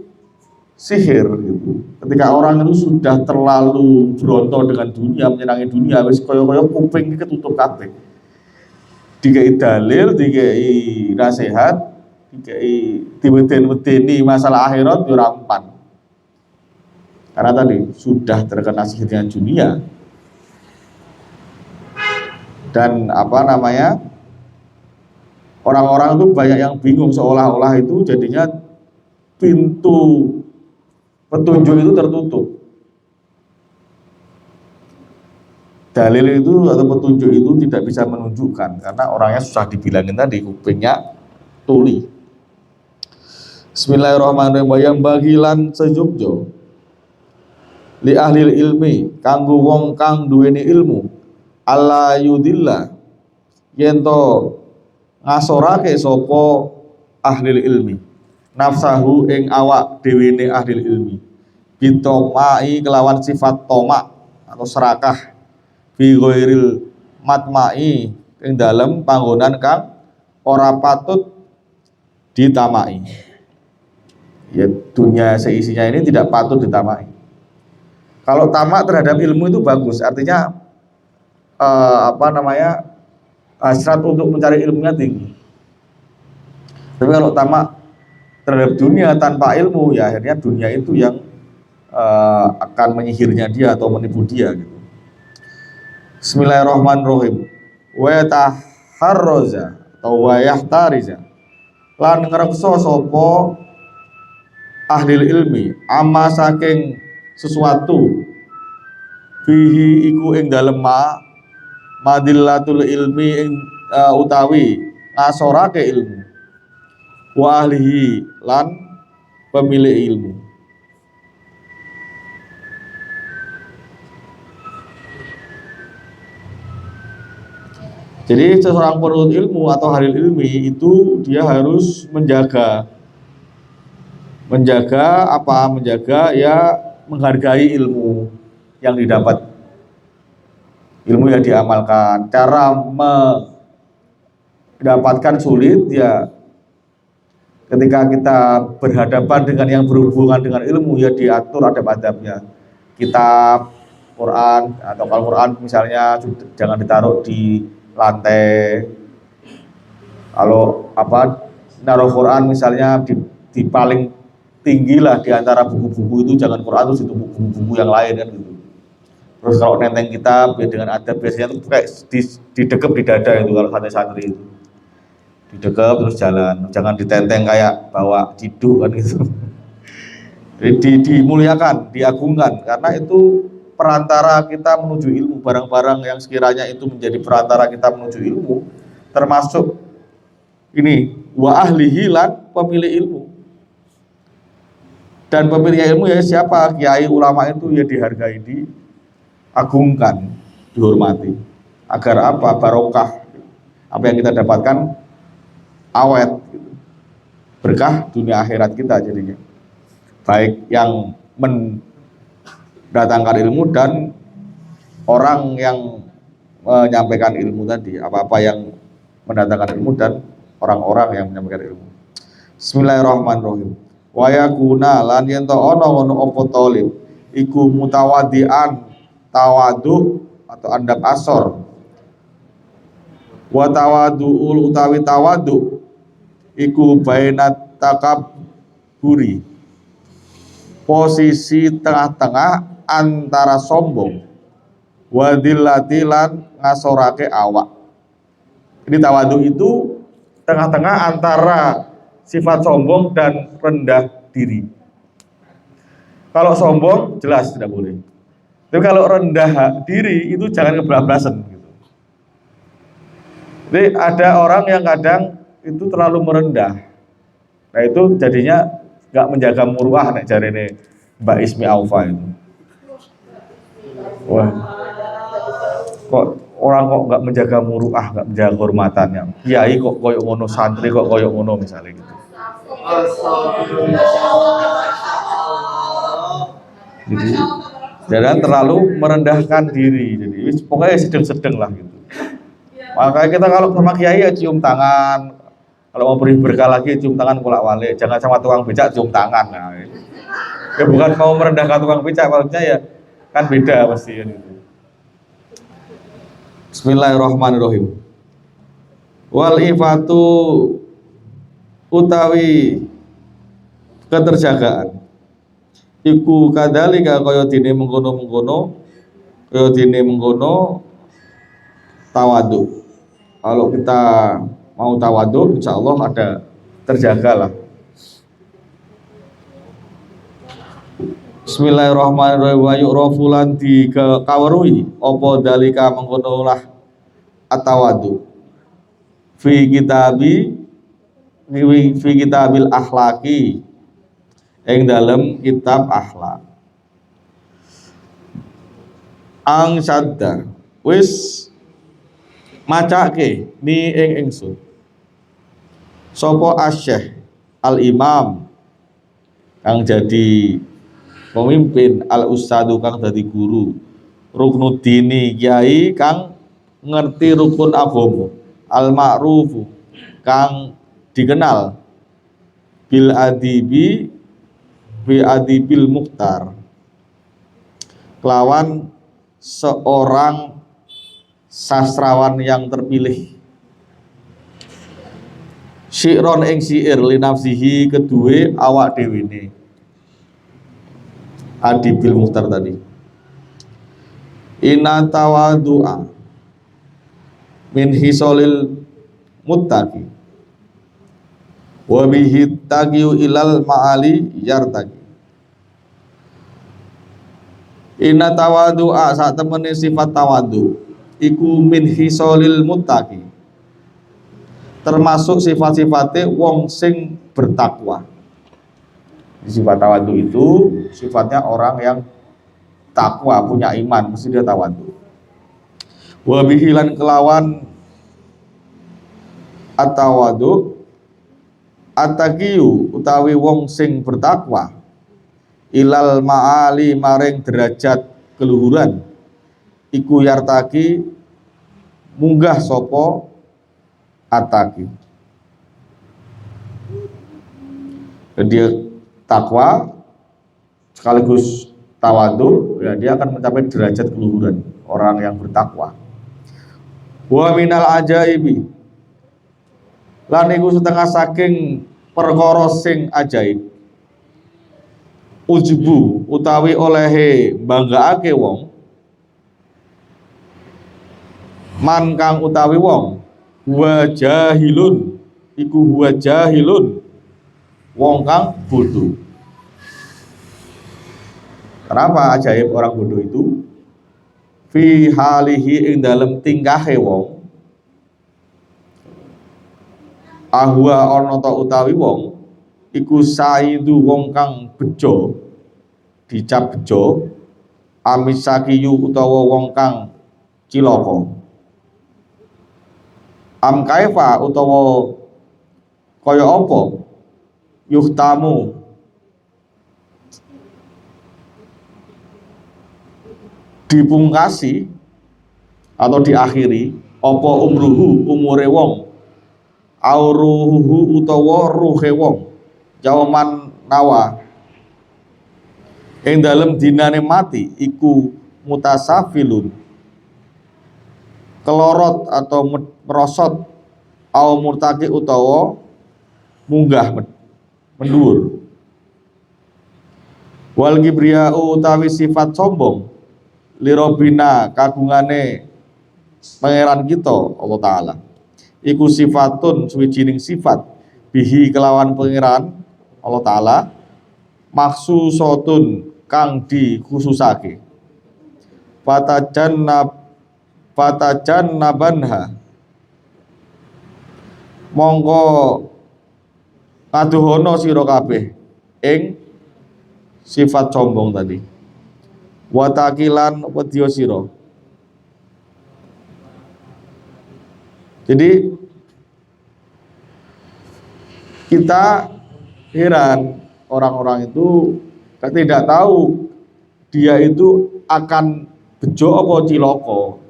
sihir gitu. Ketika orang itu sudah terlalu bronto dengan dunia, menyenangi dunia, wis kaya-kaya kuping iki ketutup kabeh. Dikai dalil, dikai nasihat, dikai diweden-wedeni masalah akhirat yo ora empan. Karena tadi sudah terkena sihir dengan dunia. Dan orang-orang itu banyak yang bingung seolah-olah itu jadinya pintu petunjuk itu tertutup. Dalil itu atau petunjuk itu tidak bisa menunjukkan karena orangnya susah dibilangin tadi kupingnya tuli. Bismillahirrahmanirrahim. Yang bagilan sejogjo li ahli ilmi kanggo wong kang duweni ilmu alla yudillah yento ngasorake sapa ahli ilmi nafsahu ing awak dhewene ahli ilmi bitomai kelawan sifat tomak atau serakah bi ghairil matmai ing dalem panggonan kang ora patut ditamai. Ya dunia seisinya ini tidak patut ditamai. Kalau tamak terhadap ilmu itu bagus, artinya hasrat untuk mencari ilmunya tinggi. Tapi kalau tamak terhadap dunia tanpa ilmu, ya akhirnya dunia itu yang akan menyihirnya dia atau menipu dia gitu. Bismillahirrahmanirrahim. Wa taharraza atau wa yahtariza lan ngrekso sapa ahli ilmi amma saking sesuatu fihi iku ing dalem madillatul ilmi ing utawi ngasorake ilmu wa ahlihi lan pemilik ilmu. Jadi seorang penuntut ilmu atau ahli ilmi itu dia harus menjaga ya menghargai ilmu yang didapat, ilmu yang diamalkan. Cara mendapatkan sulit ya ketika kita berhadapan dengan yang berhubungan dengan ilmu ya diatur adab-adabnya, kitab, Quran, atau kalau Quran misalnya jangan ditaruh di lantai. Kalau naruh Quran misalnya di paling tinggi lah di antara buku-buku itu, jangan Quran terus ditumpuk buku-buku yang lain kan gitu. Terus kalau nenteng kitab ya dengan adab biasanya tuh kayak didekep di dada itu kalau santri-santri itu. Didekep terus jalan, jangan ditenteng kayak bawa ciduk kan gitu. Jadi dimuliakan, diagungkan, karena itu perantara kita menuju ilmu. Barang-barang yang sekiranya itu menjadi perantara kita menuju ilmu, termasuk ini wa ahlihi lan pemilik ilmu. Dan pemilik ilmu ya siapa? Kiai, ulama itu ya dihargai, diagungkan, dihormati. Agar apa? Barokah. Apa yang kita dapatkan awet gitu. Berkah dunia akhirat kita jadinya. Baik yang mendatangkan ilmu dan orang yang menyampaikan ilmu tadi, apa-apa yang mendatangkan ilmu dan orang-orang yang menyampaikan ilmu. Bismillahirrahmanirrahim. Wa yakuna lan yen to ana ngono apa talib iku mutawadian tawadu atau andap asor. Wa tawaduul utawi tawadu iku bainat takabburi, posisi tengah-tengah antara sombong, wadillatilan ngasorake awak. Ini tawadu itu tengah-tengah antara sifat sombong dan rendah diri. Kalau sombong jelas tidak boleh. Tapi kalau rendah diri itu jangan kebablasan gitu. Jadi ada orang yang kadang itu terlalu merendah. Nah itu jadinya nggak menjaga muruah nek jarene Mbak Ismi Aufa itu. Wah, kok orang kok nggak menjaga muruah, nggak menjaga kehormatannya. Kiai kok koyok ngono, santri kok koyok ngono misalnya gitu. Jadi jangan terlalu merendahkan diri. Jadi pokoknya sedang-sedang lah gitu. Makanya kita kalau sama kiai ya cium tangan. Kalau mau beri berkah lagi cium tangan bolak-balik. Jangan sama tukang becak cium tangan. Nah, ya bukan mau merendahkan tukang becak, maksudnya ya kan beda pasti ya gitu. Bismillahirrahmanirrahim. Wal ifatu utawi keterjagaan iku kadalika kaya dene mengkono-mengkono, kaya dene mengkono tawadu. Kalau kita mau tawadu, insya Allah ada terjagalah. Bismillahirrahmanirrahim. Wa yu'rafu lan dikaweruhi apa dalika mengkono lah atawadu fi kitabil akhlaki, ing dalam kitab akhlak. Ang sadda wis macake ni ing ingsun sapa asyekh al imam kang jadi pemimpin, al ustadu kang dadi guru, ruknuddini kiai kang ngerti rukun agama, al ma'rufu kang dikenal, bil adibi bi adibil mukhtar, kelawan seorang sastrawan yang terpilih, syi'ron ing syair li nafsihi kedue awak dhewe ne. Adibil mukhtar tadi. Inna tawadu'a min hisolil muttaqi wa bihi taqiu ilal ma'ali yartaqi. Inna tawadu'a sak temene sifat tawadu iku min hisolil muttaqi, termasuk sifat-sifatnya wong sing bertakwa. Sifat tawadu itu sifatnya orang yang takwa, punya iman, mesti dia tawadu. Wa bihi lan kelawan atawadu ataqiyu utawi wong sing bertakwa ilal ma'ali maring derajat keluhuran iku yartaki munggah sopo ataki. Dia takwa sekaligus tawadhu, ya dia akan mencapai derajat keluhuran orang yang bertakwa. Wa minal ajaibi, lan iku setengah saking perkara sing ajaib, ujbu utawi olehe banggaake wong, man kang utawi wong, huwa jahilun, iku huwa jahilun, wong kang bodoh. Kenapa ajaib orang bodoh itu? Fi halihi ing dalem tingkahe wong, ahwa ana ta utawi wong iku saidu wong kang bejo, dicap bejo, amisakiyu utawa wong kang cilaka, am kaifa utawa kaya apa, yuhtamu dipungkasi atau diakhiri apa umruhu umure wong, auruhu utawa ruhe wong, jauman nawa ing dalem dinane mati iku mutasafilun, kelorot atau merosot, au murtaki utawa munggah mendur, wal kibriyau utawi sifat sombong, lirobina kagungane pangeran kita Allah Ta'ala, iku sifatun suwijining sifat, bihi kelawan pangeran Allah Ta'ala, maksusotun kang dikhususake, fatajannabanha mongko ngaduhono sira kabeh ing sifat sombong tadi, watakilan wedya sira. Jadi kita heran orang-orang itu tidak tahu dia itu akan bejo apa ciloko.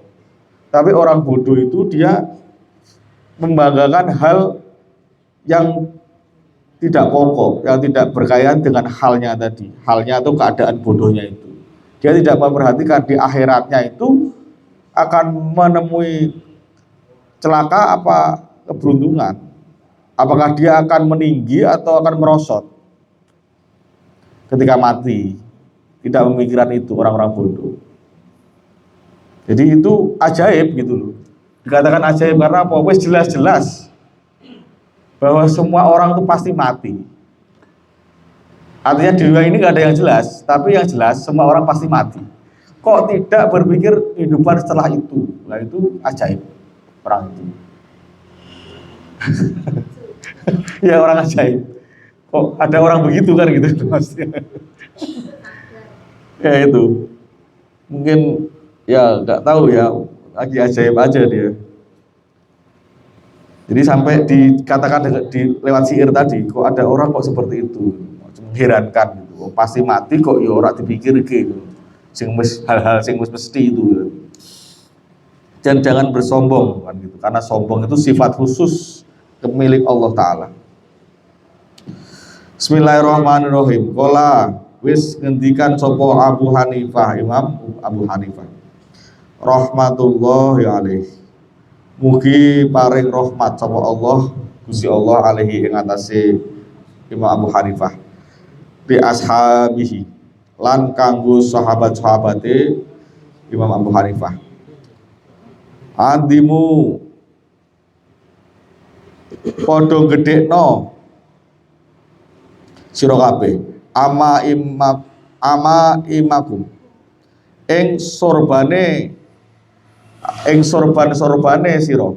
Tapi orang bodoh itu dia membanggakan hal yang tidak pokok, yang tidak berkaitan dengan halnya tadi, halnya atau keadaan bodohnya itu. Dia tidak memperhatikan di akhiratnya itu akan menemui celaka apa keberuntungan, apakah dia akan meninggi atau akan merosot ketika mati. Tidak memikirkan itu orang-orang bodoh. Jadi itu ajaib gitu loh. Dikatakan ajaib karena apa? Wes jelas-jelas bahwa semua orang itu pasti mati. Artinya di dunia ini nggak ada yang jelas, tapi yang jelas semua orang pasti mati. Kok tidak berpikir kehidupan setelah itu? Nah itu ajaib orang itu. Ya orang ajaib. Kok ada orang begitu kan gitu maksudnya. Ya itu. Mungkin ya nggak tahu ya, lagi ajaib aja dia. Jadi sampai dikatakan di lewat syair tadi, kok ada orang kok seperti itu, mengherankan gitu. Pasti mati kok ya ora dipikir gitu. Hal-hal sing mesti itu. Dan jangan bersombong kan gitu. Karena sombong itu sifat khusus milik Allah Ta'ala. Bismillahirrahmanirrahim. Qala wis ngendikan sapa Abu Hanifah, Imam Abu Hanifah rahmatullahi alaihi, mugi paring rahmat sapa Allah Gusti Allah alaihi ing atase Imam Abu Hanifah, bi ashabihi lan kanggo sahabat-sahabate Imam Abu Hanifah. Andimu padha gedhekno sira kabeh ama imakum ing sorban-sorbane sira,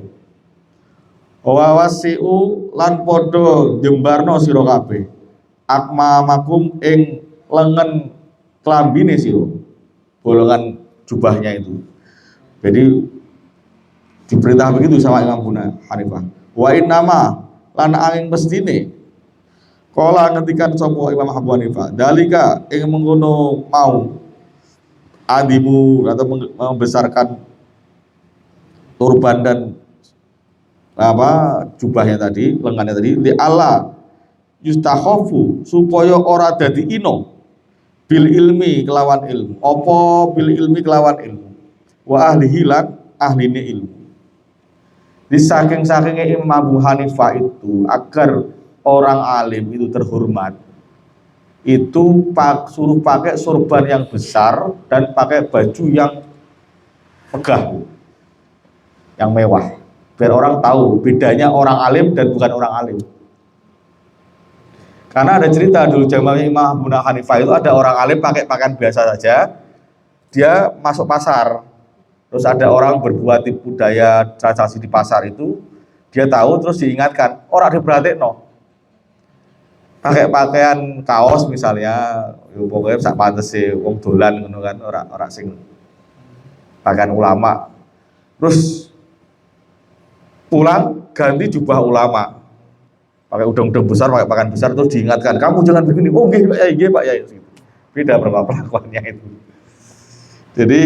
wawasiu lan padha jembarno sira kabeh akmamakum ing lengen klambine sira, bolongan jubahnya itu. Jadi diperintah begitu sama Imam Hanifah. Wa innama lan angin mestine kala ngentikan sapa Imam Abu Hanifah, dalika ing mengkono mau adimu atau membesarkan turban dan jubahnya tadi, lengannya tadi, li Allah yustakhafu supaya ora dadi ino bil ilmi kelawan ilmu. Apa bil ilmi kelawan ilmu? Wa ahlihi lan ahline ilmu. Di saking-sakingnya Imam Abu Hanifah itu agar orang alim itu terhormat, itu suruh pakai sorban yang besar dan pakai baju yang megah, yang mewah, biar orang tahu bedanya orang alim dan bukan orang alim. Karena ada cerita dulu zaman Imam Abu Hanifah itu ada orang alim pakai pakaian biasa saja, dia masuk pasar. Terus ada orang berbuat tipu daya transaksi di pasar itu, dia tahu terus diingatkan, orang diperhatiin no. Pakai pakaian kaos misalnya, pokoknya sak pantes sih wong dolan ngono kan, orang sing pakaian ulama. Terus pulang ganti jubah ulama. Pakai udang-udang besar, pakai pakaian besar, terus diingatkan, kamu jangan begini. Oh nggih Pak ya, nggih Pak ya. Beda berapa perlakuannya itu. Jadi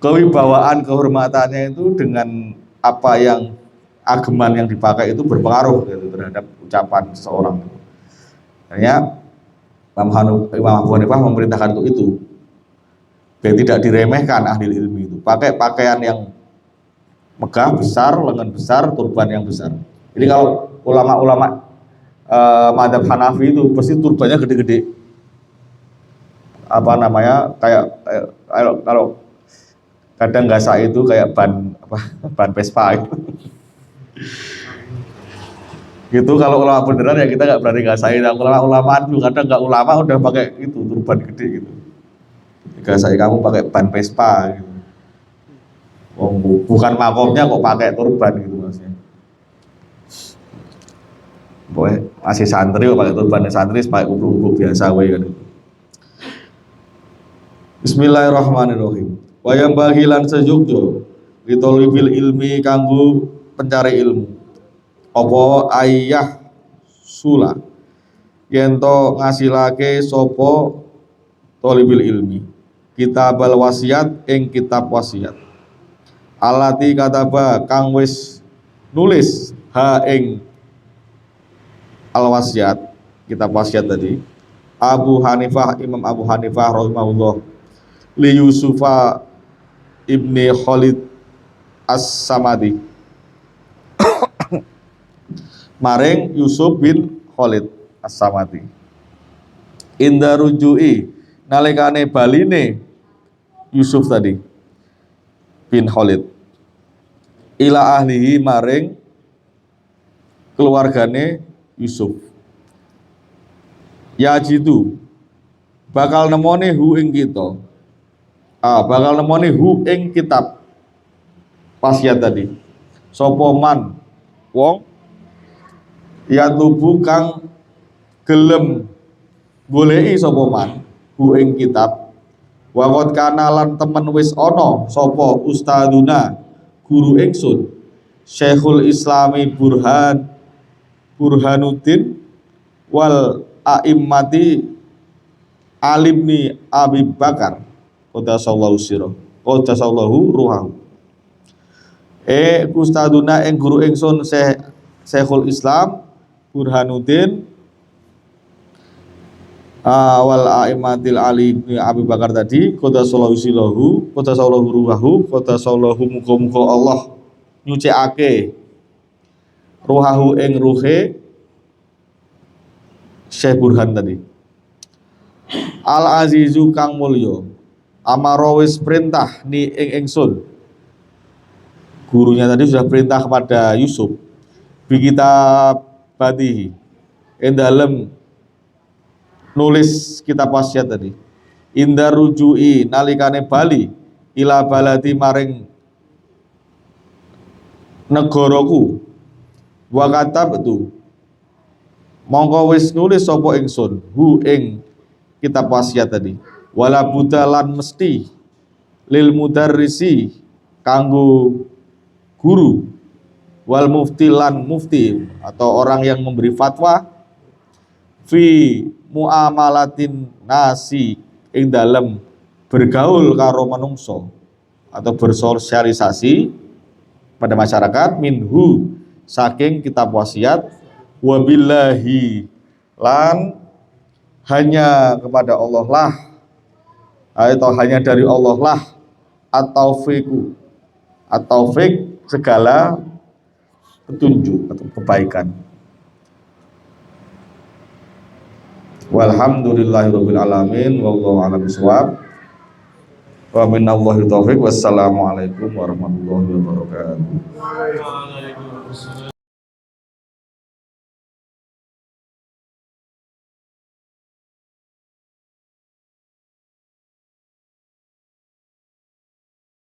kewibawaan kehormatannya itu dengan apa yang ageman yang dipakai itu berpengaruh gitu, terhadap ucapan seseorang. Makanya Imam Abu Hanifah memerintahkan untuk itu, biar tidak diremehkan ahli ilmu itu. Pakai pakaian yang megah, besar, lengan besar, turban yang besar. Jadi kalau ulama-ulama mazhab Hanafi itu pasti turbannya gede-gede. Apa namanya? Kayak kalau kadang gasa itu kayak ban Vespa itu. Gitu kalau ulama beneran ya kita nggak berani gasain. Ulama itu kadang nggak ulama udah pakai itu turban gede gitu. Gasain kamu pakai ban Vespa gitu. Oh, bukan makomnya kok pakai turban gitu maksudnya. Boleh masih santri kok pakai turban, santri pakai kupluk-kupluk biasa wae kan. Bismillahirrahmanirrahim. Wayang bagilan sejukjo litolibil ilmi kanggo pencari ilmu. Apa ayah sula yento ngasilake sopo tolibil ilmi kitabal wasiat ing kitab wasiat alati kataba kang wis nulis ha ing al wasiat kitab wasiat tadi Imam Abu Hanifah rahimahullah li Yusufa ibni Khalid As-Samadi maring Yusuf bin Khalid As-Samadi inda rujui nalikane baline Yusuf tadi bin Khalid ila ahlihi maring keluargane Yusuf yajidu bakal nemoni hu ing kita bakal nemoni hu ing kitab wasiat tadi sapa man wong ya tubuh kang gelem goleki sapa man hu ing kitab wa qad kana lan temen wis ana sapa ustaduna guru ingsun Syekhul Islami Burhanuddin wal a'immati alimni Abi Bakar qadasallahu sirah qadasallahu ruhahu ustaduna ing guru ingsun Syekhul Islam Burhanuddin wal a'immatil ali ibn Abi Bakar tadi qadasallahu silahu qadasallahu ruhahu qadasallahu muga-muga Allah nyucikake ruhahu ing ruhe Syekh Burhan tadi al azizu kang mulya amara wis perintah ni ing ingsun. Gurunya tadi sudah perintah kepada Yusuf bi kitab batihi ing dalem nulis kitab wasiat tadi inda rujui nalikane bali ila baladi maring negaraku wa katab itu mongko wis nulis sapa ingsun hu ing kitab wasiat tadi wala budalan mesti lil mudarrisi kanggo guru wal mufti lan mufti atau orang yang memberi fatwa fi muamalatin nasi ing dalem bergaul karo manungso atau bersosialisasi pada masyarakat minhu saking kitab wasiat wabillahi lan hanya kepada Allah lah, atau hanya dari Allah lah at-taufiqu, at-taufiq segala petunjuk atau kebaikan. Walhamdulillahirabbil alamin wallahu a'lam bishawab. Wa minallahi taufiq. Wassalamualaikum warahmatullahi wabarakatuh.